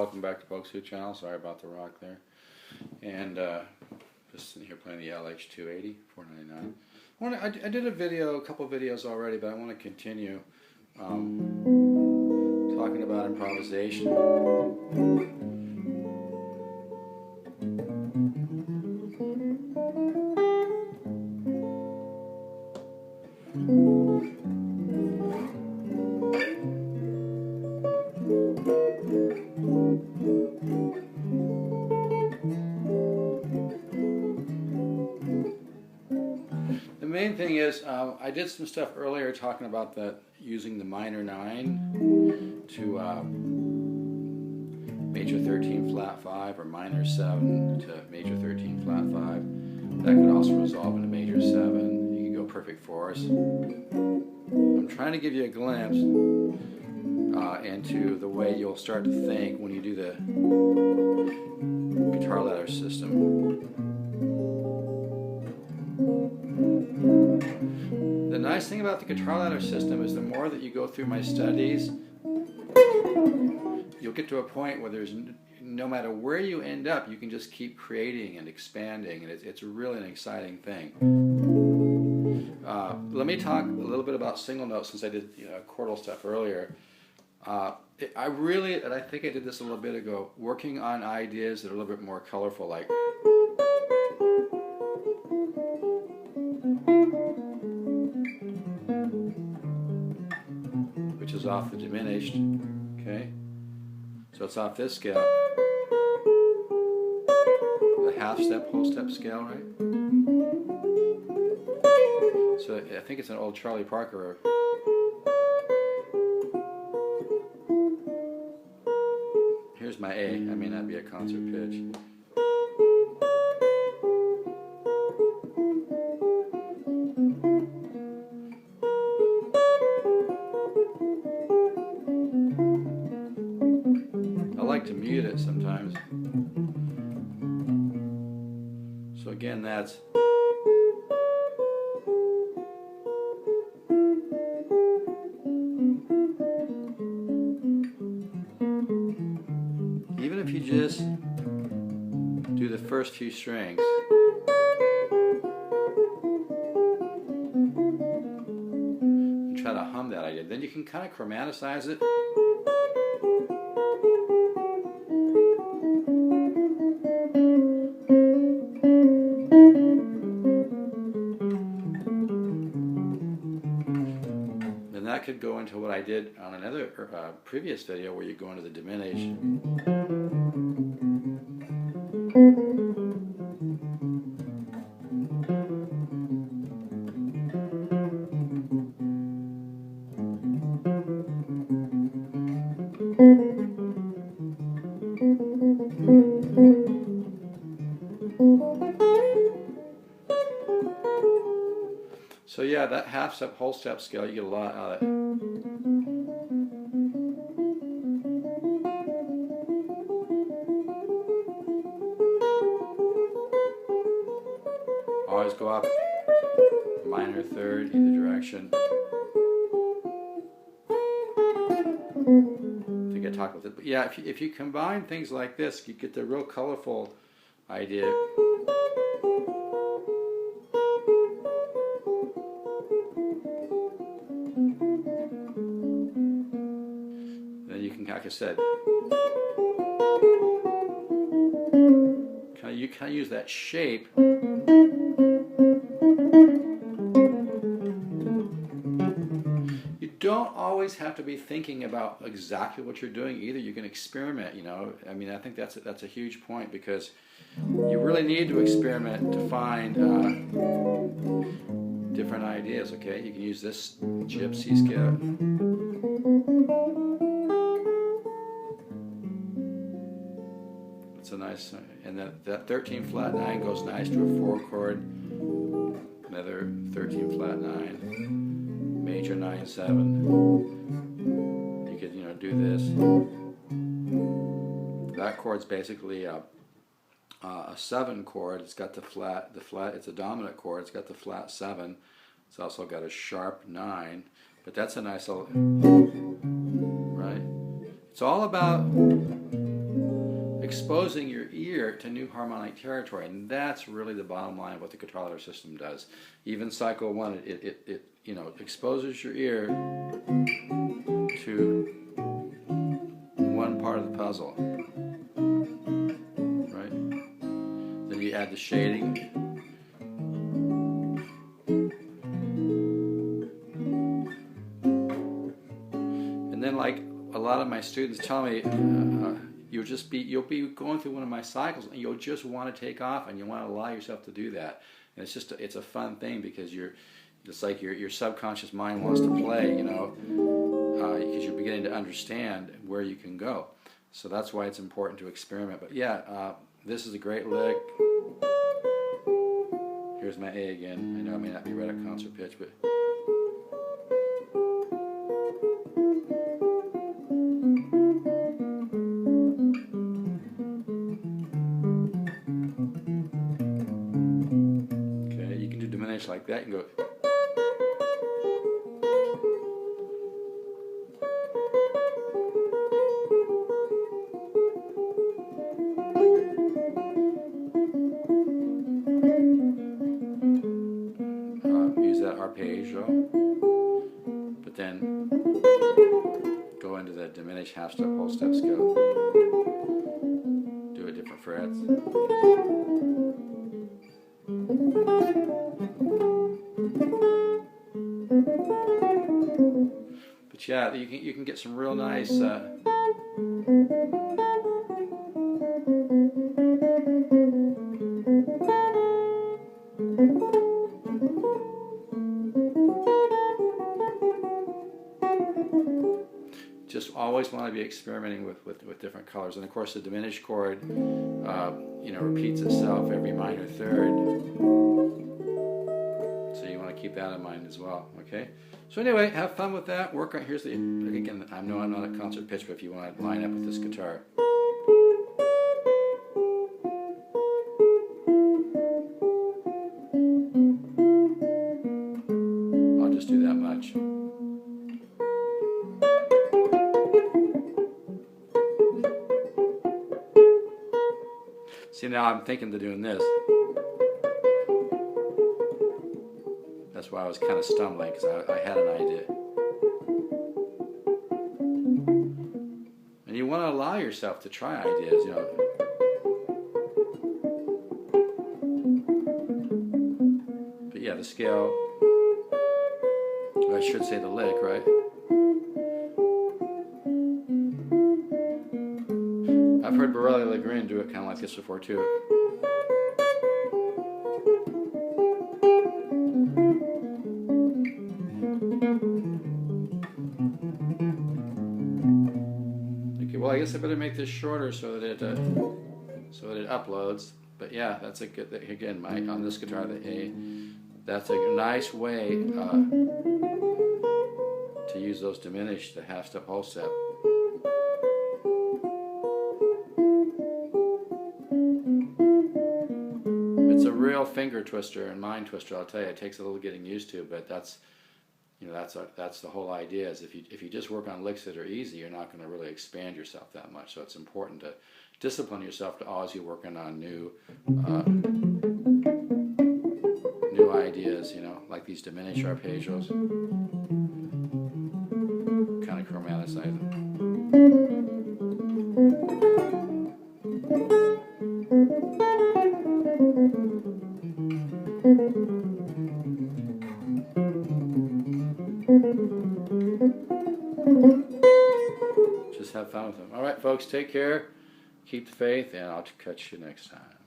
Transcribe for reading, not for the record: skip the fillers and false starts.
welcome back to Polkzoo channel. Sorry about the rock there. And just sitting here playing the LH-280, $499. I did a couple videos already, but I want to continue talking about improvisation. The main thing is, I did some stuff earlier talking about using the minor 9 to major 13 flat 5 or minor 7 to major 13 flat 5. That could also resolve into major 7. You can go perfect fourths. I'm trying to give you a glimpse into the way you'll start to think when you do the guitar ladder system. The nice thing about the guitar ladder system is the more that you go through my studies, you'll get to a point where there's no matter where you end up, you can just keep creating and expanding, and it's really an exciting thing. Let me talk a little bit about single notes since I did chordal stuff earlier. I think I did this a little bit ago, working on ideas that are a little bit more colorful, like which is off the diminished, okay? So it's off this scale, the half step, whole step scale, right? So I think it's an old Charlie Parker. Here's my A. I may not be a concert pitch. I like to mute it sometimes. So again, that's even if you just do the first few strings, and try to hum that idea, then you can kind of chromatize it. Then that could go into what I did on another previous video where you go into the diminished. So yeah, that half step, whole step scale, you get a lot out of it. Always go up minor third, either direction. I think I talked about it, but yeah, if you combine things like this, you get the real colorful idea. Then you can, like I said, you kind of use that shape. You don't always have to be thinking about exactly what you're doing either. You can experiment, I mean, I think that's a huge point, because you really need to experiment to find different ideas, okay? You can use this gypsy scale. It's a nice, and that 13 flat 9 goes nice to a 4 chord, another 13 flat 9, major 9 7. You could do this. That chord's basically a 7 chord. It's got the flat. It's a dominant chord. It's got the flat 7. It's also got a sharp 9. But that's a nice little, right? It's all about exposing your ear to new harmonic territory, and that's really the bottom line of what the guitar ladder system does. Even cycle 1, it you know, exposes your ear to one part of the puzzle, right? Then you add the shading. And then, like a lot of my students tell me, you'll be going through one of my cycles and you'll just want to take off, and you want to allow yourself to do that. And it's just it's a fun thing, because it's like your subconscious mind wants to play, you know, because you're beginning to understand where you can go. So that's why it's important to experiment. But yeah, this is a great lick. Here's my A again. I know it may not be right at concert pitch, but like that, you can go. Use that arpeggio, but then go into the diminished half step, whole step scale. Do it different frets. But yeah, you can get some real nice just always want to be experimenting with different colors. And of course the diminished chord you know, repeats itself every minor third, so you want to keep that in mind as well. Okay, so anyway, have fun with that. Work on, here's the, again, I know I'm not a concert pitch, but if you want to line up with this guitar, I'll just do that much. See, now I'm thinking of doing this. That's why I was kind of stumbling, because I had an idea. And you want to allow yourself to try ideas, you know. But yeah, the scale, I should say the lick, right? I've heard Borelli Legrand do it kind of like this before too. Okay, well, I guess I better make this shorter so that it uploads. But yeah, that's a good, again, on this guitar, the A, that's a nice way to use those diminished, the half step, whole step. It's a real finger twister and mind twister, I'll tell you. It takes a little getting used to, but that's, you know, that's the whole idea. Is if you just work on licks that are easy, you're not going to really expand yourself that much. So it's important to discipline yourself to always be working on new ideas. You know, like these diminished arpeggios, kind of chromatize them. Just have fun with them. All right, folks, take care, keep the faith, and I'll catch you next time.